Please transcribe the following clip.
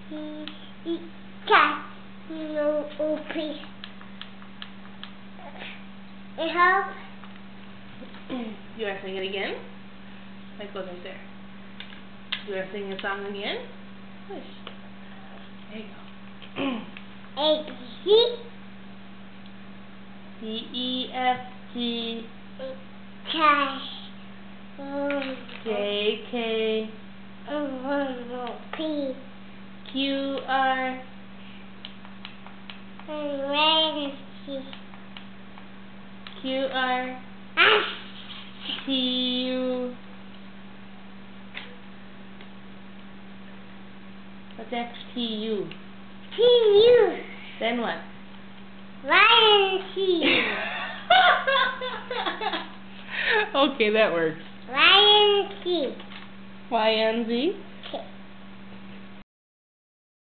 Cat. No, please. It helps. You want to sing it again? Like goes right there. You want to sing the song again? Push. There you go. A, B, C. D, E, F, G. Cash. J, K. P. Q, R. Q, R. T, U. What's F, T, U? T, U. Then what? Y, and T. Okay, that works. Y, and T. Y, N, Z?